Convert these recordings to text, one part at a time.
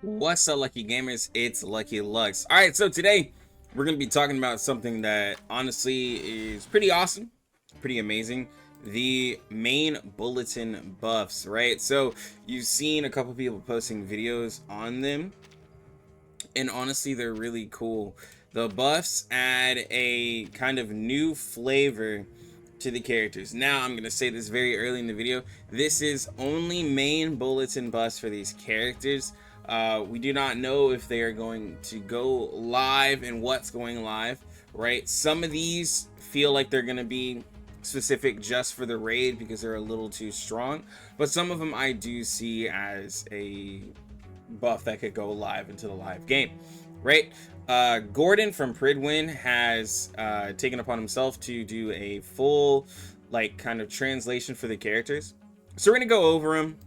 What's up, lucky gamers? It's Lucky Lux. All right, so today we're going to be talking about something that honestly is pretty awesome, pretty amazing. The main bulletin buffs, right? So you've seen a couple people posting videos on them, and honestly, they're really cool. The buffs add a kind of new flavor to the characters. Now, I'm going to say this very early in the video. This is only main bulletin buffs for these characters. We do not know if they are going to go live and what's going live, right? Some of these feel like they're going to be specific just for the raid because they're a little too strong, but some of them I do see as a buff that could go live into the live game, right? Gordan from Pridwin has taken upon himself to do a full like kind of translation for the characters, so we're gonna go over them,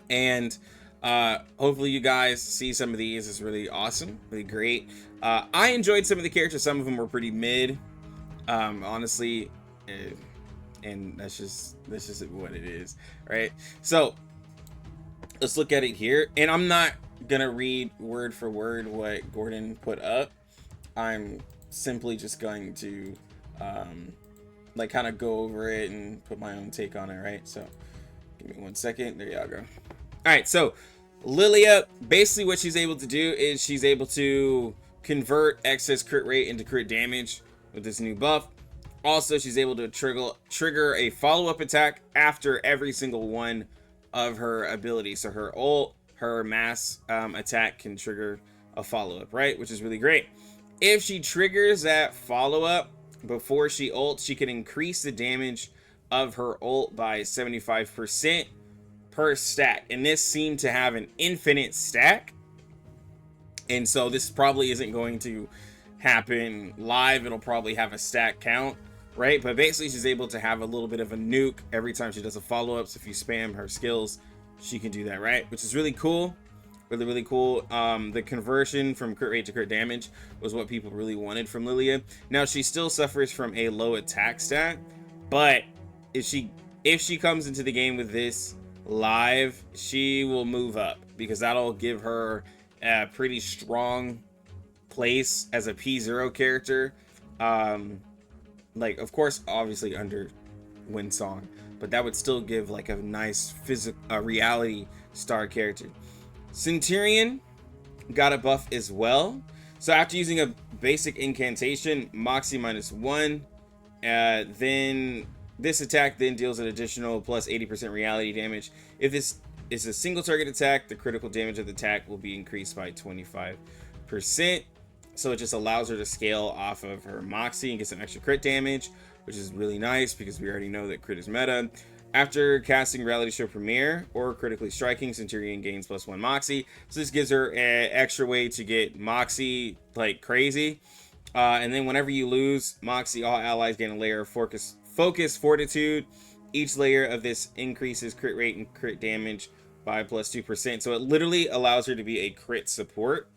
and hopefully you guys see some of these. Is really awesome, really great. I enjoyed some of the characters. Some of them were pretty mid, honestly, and that's just what it is, right? So let's look at it here, and I'm not gonna read word for word what Gordan put up. I'm simply just going to like kind of go over it and put my own take on it, right? So give me 1 second. There y'all go. All right, so Lilia, basically what she's able to do is she's able to convert excess crit rate into crit damage with this new buff. Also, she's able to trigger a follow-up attack after every single one of her abilities. So her ult, her mass attack can trigger a follow-up, right? Which is really great. If she triggers that follow-up before she ults, she can increase the damage of her ult by 75% per stack. And this seemed to have an infinite stack. And so this probably isn't going to happen live. It'll probably have a stack count, right? But basically she's able to have a little bit of a nuke every time she does a follow-up. So if you spam her skills, she can do that, right? Which is really cool. Really cool. The conversion from crit rate to crit damage was what people really wanted from Lilia. Now she still suffers from a low attack stat, but if she comes into the game with this live, she will move up because that'll give her a pretty strong place as a P0 character. Like, of course, obviously under Windsong, but that would still give like a nice reality star character. Centurion got a buff as well. So after using a basic incantation, Moxie -1, then this attack then deals an additional plus 80% reality damage. If this is a single target attack, the critical damage of the attack will be increased by 25%. So it just allows her to scale off of her Moxie and get some extra crit damage, which is really nice because we already know that crit is meta. After casting Reality Show Premiere or critically striking, Centurion gains +1 Moxie. So this gives her an extra way to get Moxie like crazy. And then whenever you lose Moxie, all allies gain a layer of focus fortitude. Each layer of this increases crit rate and crit damage by +2%. So it literally allows her to be a crit support,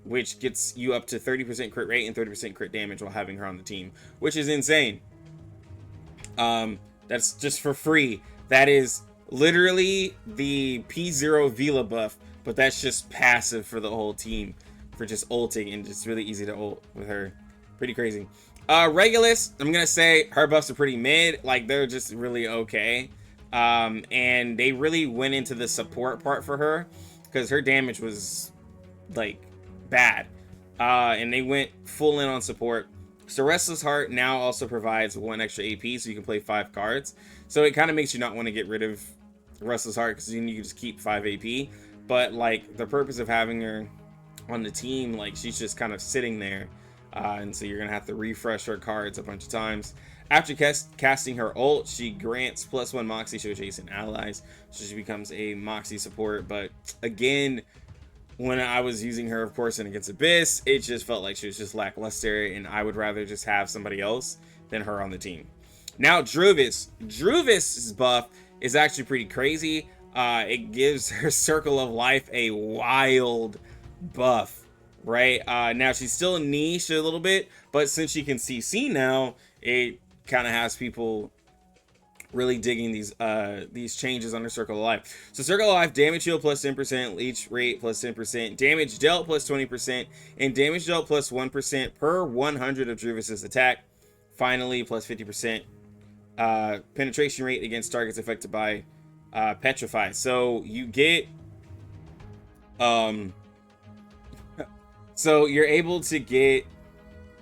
which gets you up to 30% crit rate and 30% crit damage while having her on the team, which is insane. That's just for free. That is literally the P0 Vila buff, but that's just passive for the whole team for just ulting, and it's really easy to ult with her. Pretty crazy. Regulus, I'm gonna say her buffs are pretty mid. Like, they're just really okay. And they really went into the support part for her because her damage was like bad. And they went full in on support. So Restless Heart now also provides 1 extra AP, so you can play 5 cards. So it kind of makes you not want to get rid of Restless Heart because then you can just keep 5 AP. But like the purpose of having her on the team, like she's just kind of sitting there, and so you're gonna have to refresh her cards a bunch of times. After casting her ult, she grants +1 Moxie to adjacent allies, so she becomes a Moxie support. But again, when I was using her, of course, and against Abyss, it just felt like she was just lackluster, and I would rather just have somebody else than her on the team. Now, Drus's buff is actually pretty crazy. It gives her Circle of Life a wild buff, right? Now, she's still niche a little bit, but since she can CC now, it kind of has people Really digging these changes under Circle of Life. So Circle of Life, damage heal plus 10%, leech rate plus 10%, damage dealt plus 20%, and damage dealt plus 1% per 100 of Drus's attack. Finally, plus 50% penetration rate against targets affected by petrify. So you get so you're able to get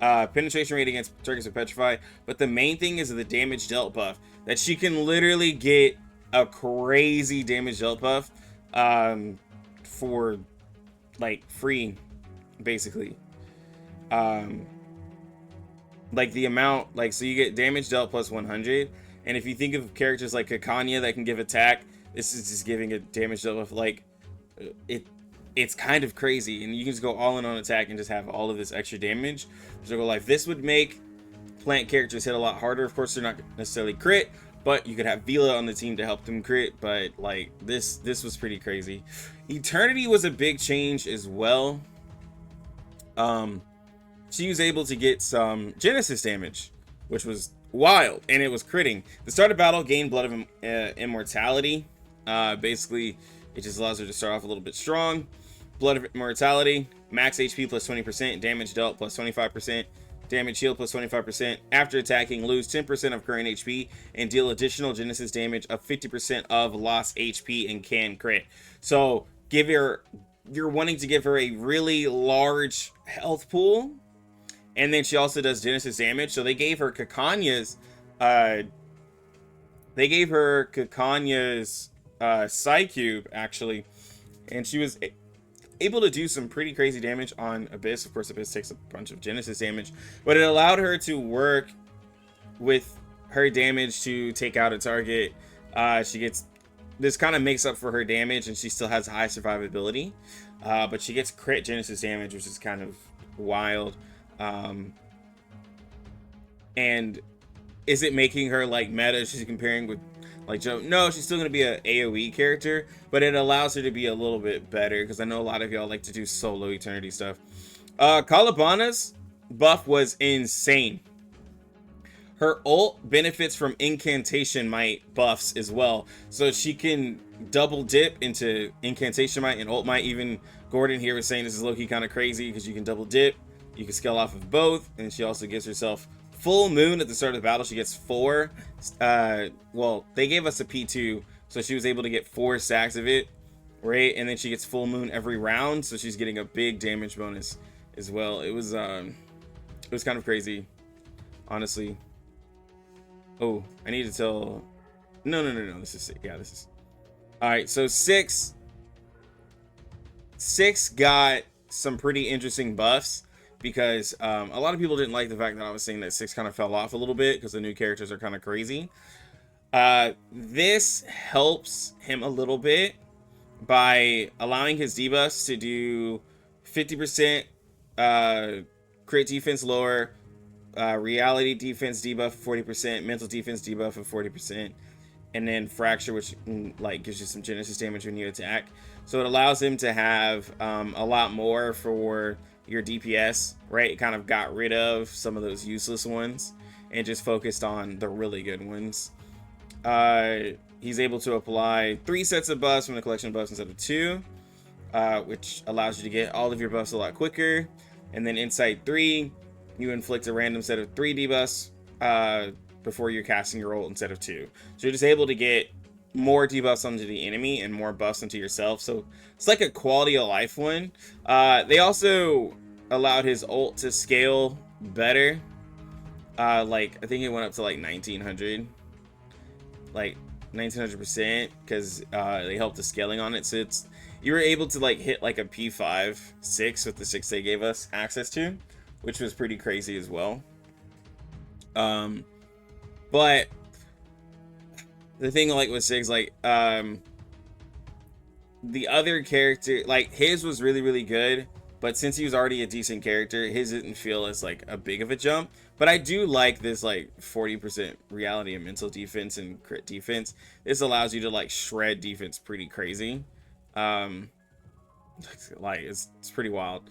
penetration rate against targets of petrify, but the main thing is the damage dealt buff, that she can literally get a crazy damage dealt buff for like free, basically. Like the amount, like, so you get damage dealt plus 100, and if you think of characters like Cabana that can give attack, this is just giving a damage dealt buff. Like it's kind of crazy, and you can just go all in on attack and just have all of this extra damage. So go life. This would make plant characters hit a lot harder. Of course, they're not necessarily crit, but you could have Vila on the team to help them crit. But like this was pretty crazy. Eternity was a big change as well. She was able to get some Genesis damage, which was wild, and it was critting. The start of battle, gain Blood of Immortality. Basically, it just allows her to start off a little bit strong. Blood of Immortality, max HP plus 20%, damage dealt plus 25%, damage healed plus 25%. After attacking, lose 10% of current HP and deal additional Genesis damage of 50% of lost HP and can crit. So you're wanting to give her a really large health pool, and then she also does Genesis damage. So they gave her Cacanya's Psy Cube, actually, and she was able to do some pretty crazy damage on Abyss. Of course, Abyss takes a bunch of Genesis damage, but it allowed her to work with her damage to take out a target. She gets, this kind of makes up for her damage, and she still has high survivability, but she gets crit Genesis damage, which is kind of wild. And is it making her like meta? She's comparing with like Joe? No, she's still going to be an AoE character, but it allows her to be a little bit better, because I know a lot of y'all like to do solo Eternity stuff. Cabana's buff was insane. Her ult benefits from Incantation Might buffs as well, so she can double dip into Incantation Might and ult might. Even Gordan here was saying this is low-key kind of crazy, because you can double dip, you can scale off of both, and she also gives herself full moon at the start of the battle. She gets 4. Well, they gave us a P2, so she was able to get 4 stacks of it, right? And then she gets full moon every round, so she's getting a big damage bonus as well. It was kind of crazy, honestly. Oh, I need to tell. No. This is, yeah, this is. All right, so six got some pretty interesting buffs, because a lot of people didn't like the fact that I was saying that 6 kind of fell off a little bit because the new characters are kind of crazy. This helps him a little bit by allowing his debuffs to do 50% crit defense lower, reality defense debuff of 40%, mental defense debuff of 40%, and then fracture, which like gives you some Genesis damage when you attack. So it allows him to have a lot more for your DPS, right? It kind of got rid of some of those useless ones and just focused on the really good ones. He's able to apply 3 sets of buffs from the collection of buffs instead of 2, which allows you to get all of your buffs a lot quicker. And then inside 3, you inflict a random set of 3 debuffs before you're casting your ult instead of 2. So you're just able to get more debuffs onto the enemy and more buffs into yourself. So it's like a quality of life one. They also allowed his ult to scale better. Like I think it went up to like 1900, like 1900%, because they helped the scaling on it. So it's, you were able to like hit like a P5 6 with the 6 they gave us access to, which was pretty crazy as well. But the thing like with 6, like the other character, like his was really good, but since he was already a decent character, his didn't feel as like a big of a jump. But I do like this like 40% reality and mental defense and crit defense. This allows you to like shred defense pretty crazy. Like it's pretty wild.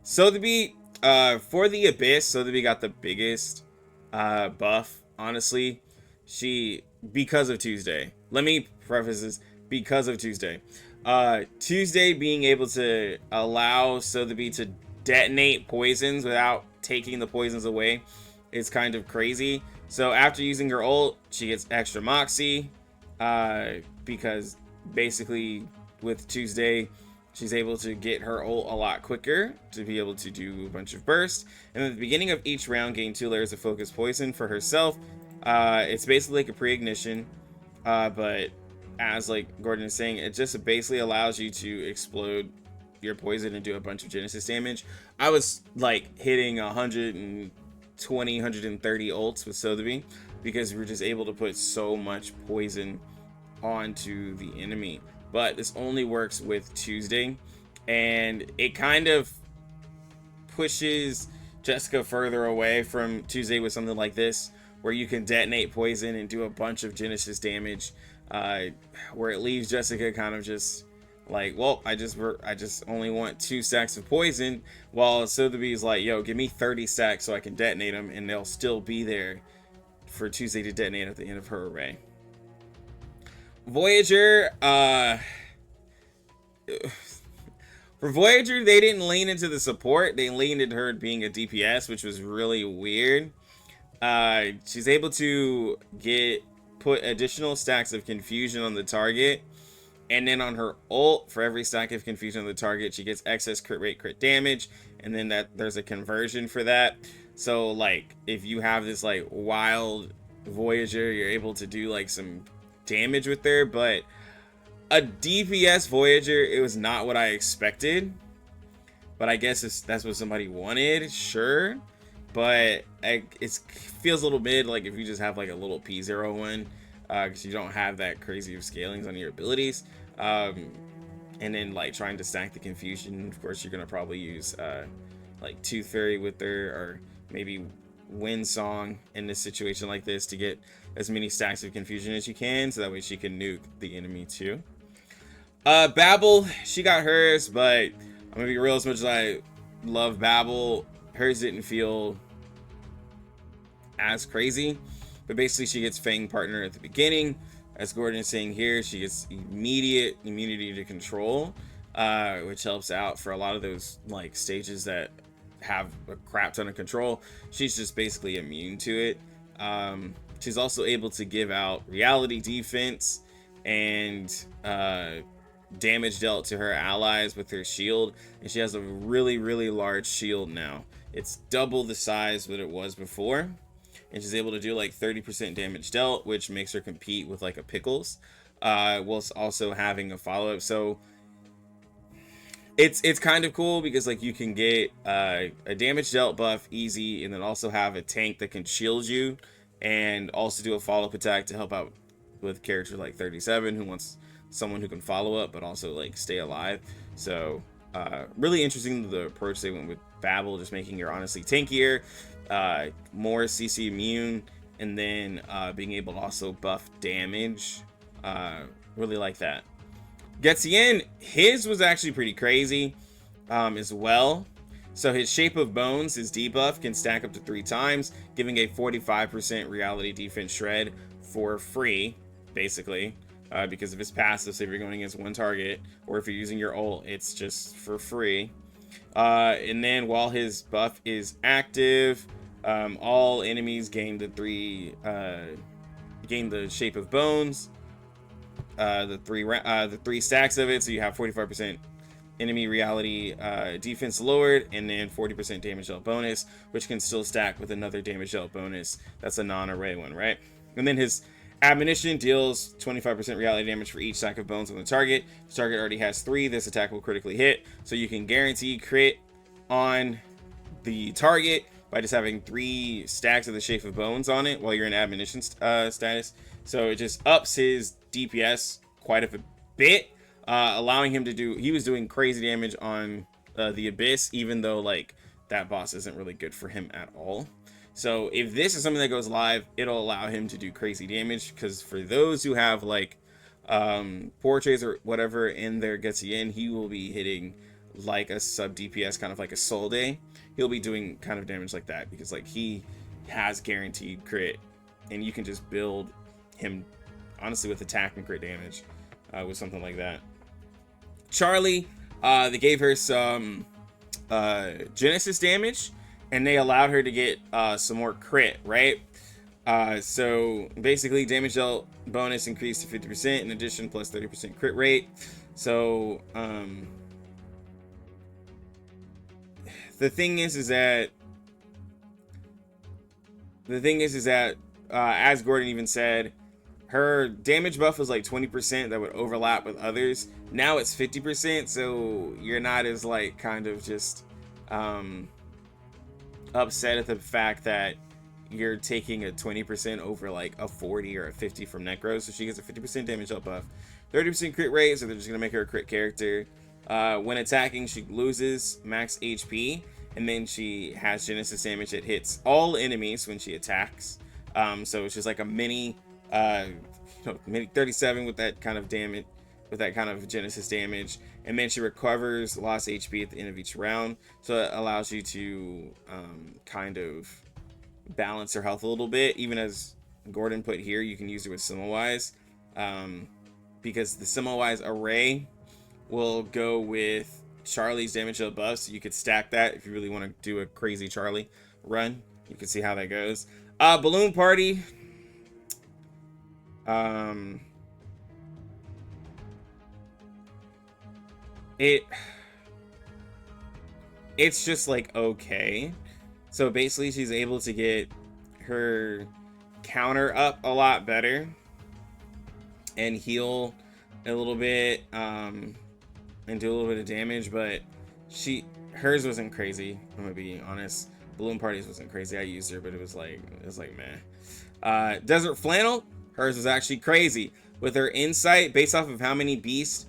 Sotheby, for the Abyss, Sotheby got the biggest buff, honestly. She because of Tuesday. Let me preface this, because of Tuesday. Tuesday being able to allow Sotheby to detonate poisons without taking the poisons away is kind of crazy. So after using her ult, she gets extra moxie, because basically with Tuesday, she's able to get her ult a lot quicker to be able to do a bunch of bursts. And at the beginning of each round, gain 2 layers of focus poison for herself. It's basically like a pre-ignition, but as like Gordan is saying, it just basically allows you to explode your poison and do a bunch of Genesis damage. I was like hitting 120, 130 ults with Sotheby because we were just able to put so much poison onto the enemy. But this only works with Tuesday, and it kind of pushes Jessica further away from Tuesday with something like this, where you can detonate poison and do a bunch of Genesis damage, where it leaves Jessica kind of just like, well, I just only want 2 stacks of poison, while Sotheby's like, yo, give me 30 stacks so I can detonate them, and they'll still be there for Tuesday to detonate at the end of her array. Voyager, for Voyager, they didn't lean into the support. They leaned into her being a DPS, which was really weird. She's able to put additional stacks of confusion on the target, and then on her ult, for every stack of confusion on the target, she gets excess crit rate, crit damage, and then there's a conversion for that. So like if you have this like wild Voyager, you're able to do like some damage with her. But a DPS Voyager, it was not what I expected, but I guess that's what somebody wanted, sure. But it feels a little mid, like if you just have like a little P0 one, because you don't have that crazy of scalings on your abilities, and then like trying to stack the confusion. Of course, you're gonna probably use like Tooth Fairy with her, or maybe Wind Song in this situation like this to get as many stacks of confusion as you can, so that way she can nuke the enemy too. Babble, she got hers, but I'm gonna be real, as much as I love Babble, hers didn't feel as crazy. But basically she gets Fang Partner at the beginning. As Gordan is saying here, she gets immediate immunity to control, which helps out for a lot of those like stages that have a crap ton of control. She's just basically immune to it. She's also able to give out reality defense and damage dealt to her allies with her shield, and she has a really large shield now. It's double the size that it was before, and she's able to do like 30% damage dealt, which makes her compete with like a Pickles, whilst also having a follow-up. So it's kind of cool because like you can get a damage dealt buff easy, and then also have a tank that can shield you, and also do a follow-up attack to help out with characters like 37 who wants someone who can follow up but also like stay alive. So really interesting the approach they went with Babble, just making her honestly tankier, more CC immune, and then being able to also buff damage. Really like that. Getien, his was actually pretty crazy as well. So his Shape of Bones, his debuff, can stack up to 3 times, giving a 45% reality defense shred for free, basically, because of his passive. So if you're going against one target, or if you're using your ult, it's just for free. And then while his buff is active, all enemies gain the Shape of Bones, the 3 stacks of it. So you have 45% enemy reality defense lowered, and then 40% damage dealt bonus, which can still stack with another damage dealt bonus. That's a non-array one, right? And then his Admonition deals 25% reality damage for each stack of bones on the target. The target already has 3. This attack will critically hit, so you can guarantee crit on the target by just having 3 stacks of the Shape of Bones on it while you're in Admonition status. So it just ups his DPS quite a bit, allowing him to do, he was doing crazy damage on the Abyss, even though like that boss isn't really good for him at all. So if this is something that goes live, it'll allow him to do crazy damage, because for those who have like portraits or whatever in their Getien, he will be hitting like a sub DPS, kind of like a Soul Day. He'll be doing kind of damage like that, because like he has guaranteed crit, and you can just build him, honestly, with attack and crit damage, with something like that. Charlie, they gave her some Genesis damage, and they allowed her to get some more crit, right? So basically, damage dealt bonus increased to 50%, in addition, plus 30% crit rate. So the thing is that as Gordan even said, her damage buff was like 20% that would overlap with others. Now it's 50%, so you're not as like kind of just upset at the fact that you're taking a 20% over like a 40 or a 50 from Necro. So she gets a 50% damage up buff, 30% crit rate, so they're just gonna make her a crit character. When attacking, she loses max HP, and then she has Genesis damage that hits all enemies when she attacks. So it's just like a mini 37 with that kind of damage, with that kind of Genesis damage, and then she recovers lost HP at the end of each round, so it allows you to kind of balance her health a little bit. Even as Gordan put here, you can use it with Similwise, because the Similwise array will go with Charlie's damage dealt buff, so you could stack that if you really want to do a crazy Charlie run. You can see how that goes. Balloon Party, it's just like okay. So basically, she's able to get her counter up a lot better and heal a little bit, and do a little bit of damage. But hers wasn't crazy. I'm gonna be honest. Balloon Parties wasn't crazy. I used her, but it was like meh. Desert Flannel, hers was actually crazy with her insight based off of how many beast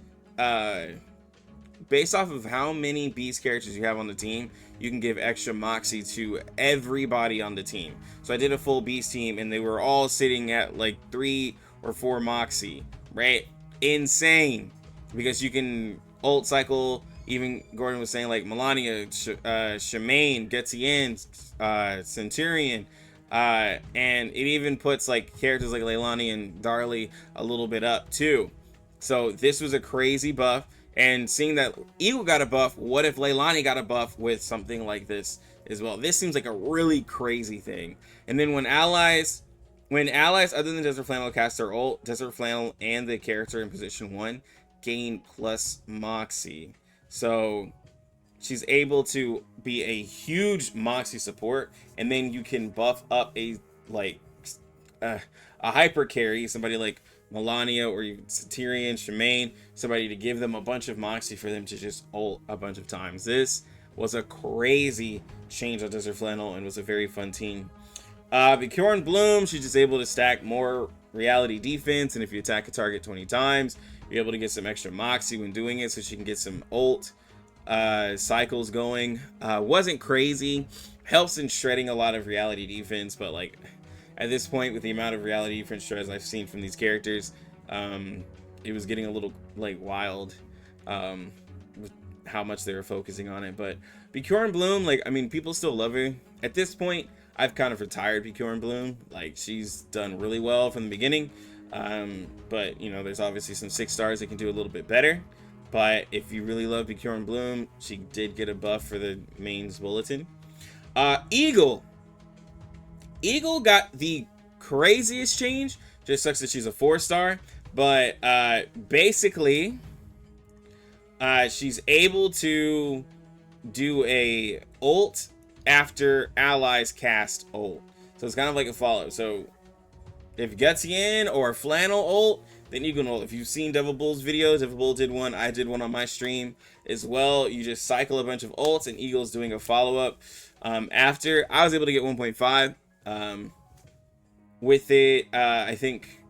characters you have on the team. You can give extra moxie to everybody on the team. So I did a full beast team, and they were all sitting at like 3 or 4 moxie, right? Insane, because you can ult cycle. Even Gordan was saying like Melania, Shemaine, Getien, Centurion, and it even puts like characters like Leilani and Darley a little bit up too. So this was a crazy buff. And seeing that Eagle got a buff, what if Leilani got a buff with something like this as well? This seems like a really crazy thing. And then when allies other than Desert Flannel cast their ult, Desert Flannel and the character in position 1 gain plus moxie. So she's able to be a huge moxie support, and then you can buff up a hyper carry, somebody like Melania or Centurion, Shemaine, somebody to give them a bunch of moxie for them to just ult a bunch of times. This was a crazy change on Desert Flannel and was a very fun team. Boran Bloom, she's just able to stack more reality defense, and if you attack a target 20 times, you're able to get some extra moxie when doing it, so she can get some ult cycles going. Wasn't crazy, helps in shredding a lot of reality defense, but like at this point, with the amount of reality defense shreds I've seen from these characters, it was getting a little like wild with how much they were focusing on it. But Boran Bloom, like, I mean, people still love her. At this point, I've kind of retired Boran Bloom. Like, she's done really well from the beginning. But, you know, there's obviously some 6 stars that can do a little bit better. But if you really love Boran Bloom, she did get a buff for the mains bulletin. Eagle got the craziest change. Just sucks that she's a 4-star, but basically she's able to do a ult after allies cast ult, so it's kind of like a follow. So if Getien or Flannel ult, then you can ult. If you've seen Devil Bull's videos, Devil Bull did one, I did one on my stream as well. You just cycle a bunch of ults, and Eagle's doing a follow-up after. I was able to get 1.5 with it. I think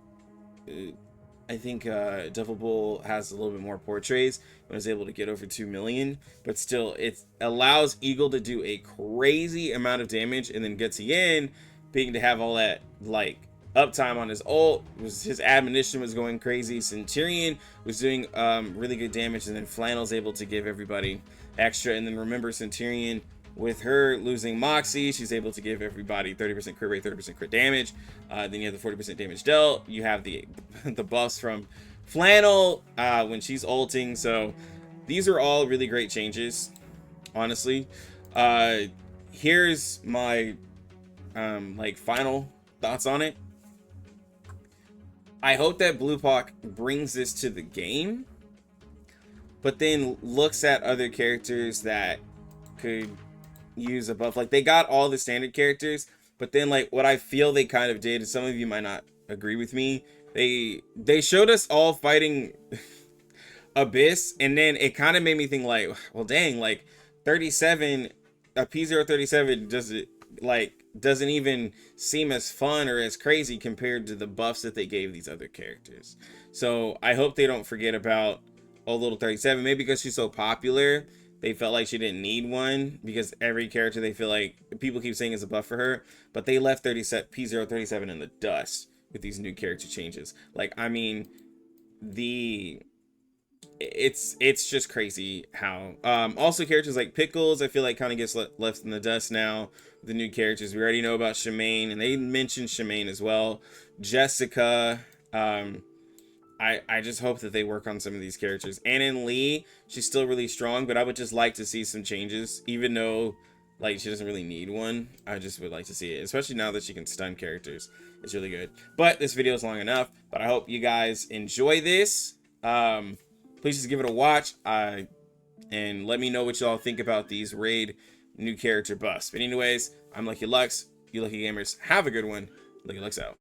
Devil Bull has a little bit more portraits and was able to get over 2 million, but still it allows Eagle to do a crazy amount of damage, and then Getien being to have all that like uptime on his ult, his admonition was going crazy. Centurion was doing really good damage, and then Flannel's able to give everybody extra. And then remember, Centurion with her losing Moxie, she's able to give everybody 30% crit rate, 30% crit damage. Then you have the 40% damage dealt. You have the the buffs from Flannel when she's ulting. So these are all really great changes, honestly. Here's my like final thoughts on it. I hope that Bluepac brings this to the game, but then looks at other characters that could use a buff. Like, they got all the standard characters, but then like what I feel they kind of did, some of you might not agree with me, they showed us all fighting Abyss, and then it kind of made me think like, well dang, like 37, a P037 doesn't even seem as fun or as crazy compared to the buffs that they gave these other characters. So I hope they don't forget about old little 37. Maybe because she's so popular, they felt like she didn't need one, because every character they feel like people keep saying is a buff for her, but they left P037 in the dust with these new character changes. Like, I mean, it's just crazy how also characters like Pickles, I feel like kind of gets left in the dust now. The new characters, we already know about Shemaine, and they mentioned Shemaine as well. Jessica, I just hope that they work on some of these characters. And in Lee, she's still really strong, but I would just like to see some changes, even though like she doesn't really need one. I just would like to see it, especially now that she can stun characters. It's really good. But this video is long enough, but I hope you guys enjoy this. Please just give it a watch, and let me know what y'all think about these raid new character buffs. But anyways, I'm Lucky Lux. You lucky gamers, have a good one. Lucky Lux out.